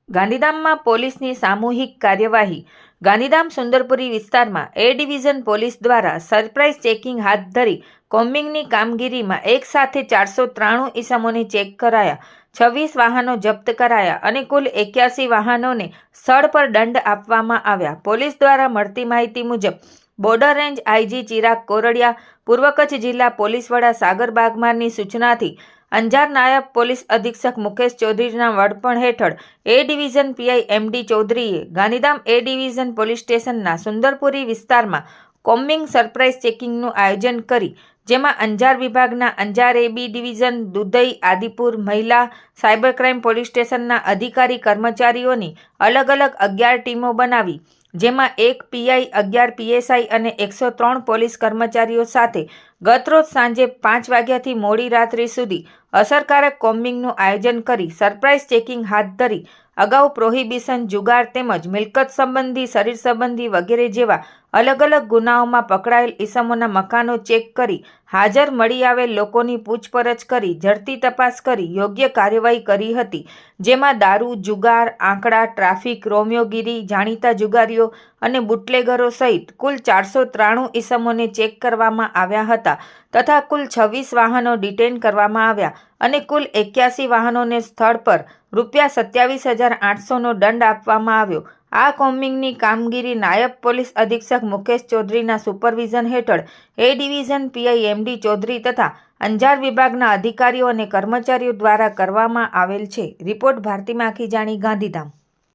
ગાંધીધામમાં પોલીસની સામૂહિક કાર્યવાહી। ગાંધીધામ સુંદરપુરી વિસ્તારમાં એ ડિવિઝન પોલીસ દ્વારા સરપ્રાઇઝ ચેકિંગ હાથ ધરી કોમ્બિંગની કામગીરીમાં એક સાથે 493 ઇસમોને ચેક કરાયા, 26 વાહનો જપ્ત કરાયા અને કુલ 81 વાહનોને સ્થળ પર દંડ આપવામાં આવ્યા। પોલીસ દ્વારા મળતી માહિતી મુજબ border range IG Chirag Kordia, પૂર્વ કચ્છ જિલ્લા પોલીસ વડા સાગર બાગમારની સૂચનાથી અંજાર નાયબ પોલીસ અધિક્ષક મુકેશ ચૌધરીના વડપણ હેઠળ એ ડિવિઝન પીઆઈ એમડી ચૌધરીએ ગાંધીધામ એ ડિવિઝન પોલીસ સ્ટેશનના સુંદરપુરી વિસ્તારમાં કોમ્બિંગ સરપ્રાઇઝ ચેકિંગનું આયોજન કરી, જેમાં અંજાર વિભાગના અંજાર એ બી ડિવિઝન, દુધઈ, આદિપુર, મહિલા, સાયબર ક્રાઇમ પોલીસ સ્ટેશનના અધિકારી કર્મચારીઓની અલગ અલગ 11 ટીમો બનાવી, જેમાં 1 પીઆઈ, 11 પીએસઆઈ અને 103 પોલીસ કર્મચારીઓ સાથે ગતરોજ સાંજે 5 વાગ્યાથી મોડી રાત્રિ સુધી અસરકારક કોમ્બિંગનું આયોજન કરી સરપ્રાઇઝ ચેકિંગ હાથ ધરી અગાઉ પ્રોહિબિશન, જુગાર તેમજ મિલકત સંબંધી, શરીર સંબંધી વગેરે જેવા અલગ અલગ ગુનાઓમાં પકડાયેલ ઇસમોના મકાનો ચેક કરી હાજર મળી આવેલ લોકોની પૂછપરછ કરી ઝડપી તપાસ કરી યોગ્ય કાર્યવાહી કરી હતી, જેમાં દારૂ, જુગાર, આંકડા, ટ્રાફિક, રોમિયોગીરી, જાણીતા જુગારીઓ અને બુટલેગરો સહિત કુલ 493 ઇસમોને ચેક કરવામાં આવ્યા હતા તથા કુલ 26 વાહનો ડિટેન કરવામાં આવ્યા અને કુલ 81 વાહનોને સ્થળ પર ₹27,800નો દંડ આપવામાં આવ્યો। આ કોમ્બિંગની કામગીરી નાયબ પોલીસ અધિક્ષક મુકેશ ચૌધરીના સુપરવિઝન હેઠળ A division PI MD Chaudhary તથા અંજાર વિભાગના અધિકારીઓ અને કર્મચારીઓ દ્વારા કરવામાં આવેલ છે। રિપોર્ટ ભારતી માખીજાણી, ગાંધીધામ।